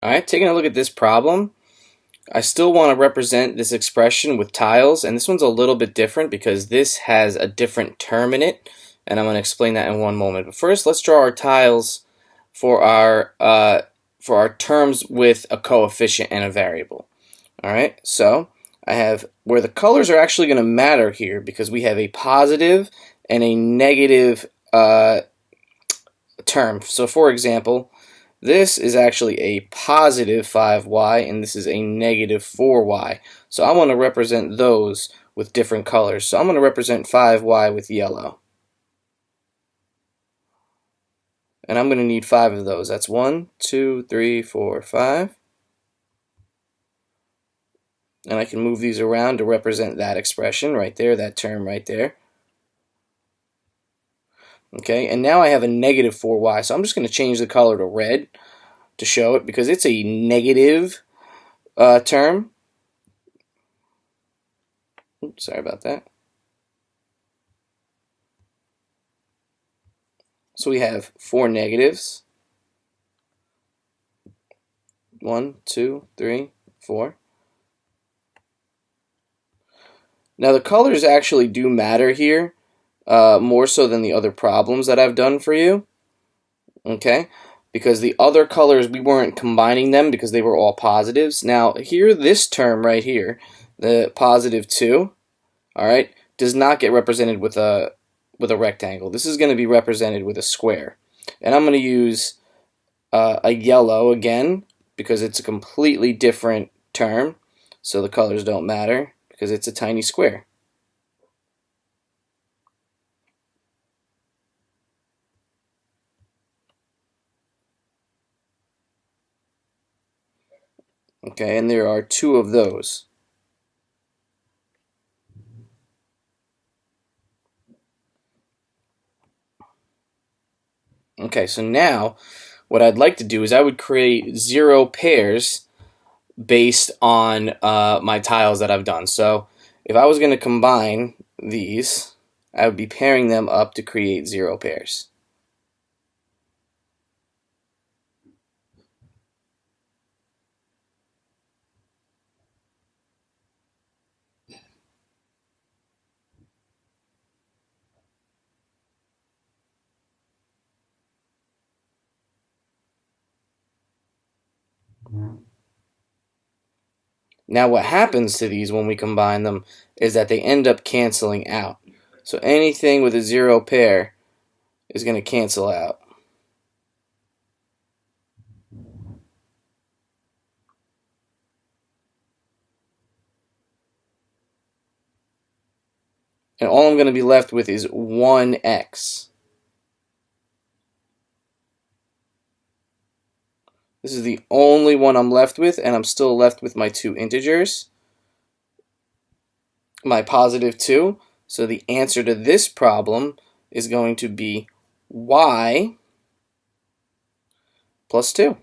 Alright, taking a look at this problem, I still want to represent this expression with tiles, and this one's a little bit different because this has a different term in it, and I'm going to explain that in one moment. But first, let's draw our tiles for our terms with a coefficient and a variable. Alright, so I have where the colors are actually going to matter here because we have a positive and a negative term. So for example, this is actually a positive 5y and this is a negative 4y. So I want to represent those with different colors. So I'm going to represent 5y with yellow. And I'm going to need 5 of those. That's 1, 2, 3, 4, 5. And I can move these around to represent that expression right there, that term right there. Okay, and now I have a negative 4y, so I'm just going to change the color to red to show it because it's a negative term. Oops, sorry about that. So we have 4 negatives. 1, 2, 3, 4. Now the colors actually do matter here, more so than the other problems that I've done for you. Okay, because the other colors we weren't combining them because they were all positives. Now here, this term right here, the positive 2, all right, does not get represented with a rectangle. This is going to be represented with a square, and I'm going to use a yellow again because it's a completely different term, so the colors don't matter because it's a tiny square. Okay, and there are 2 of those. Okay, so now what I'd like to do is I would create 0 pairs based on my tiles that I've done. So if I was going to combine these, I would be pairing them up to create 0 pairs. Now what happens to these when we combine them is that they end up canceling out. So anything with a 0 pair is going to cancel out. And all I'm going to be left with is 1x. This is the only one I'm left with, and I'm still left with my 2 integers, my positive 2. So the answer to this problem is going to be y plus 2.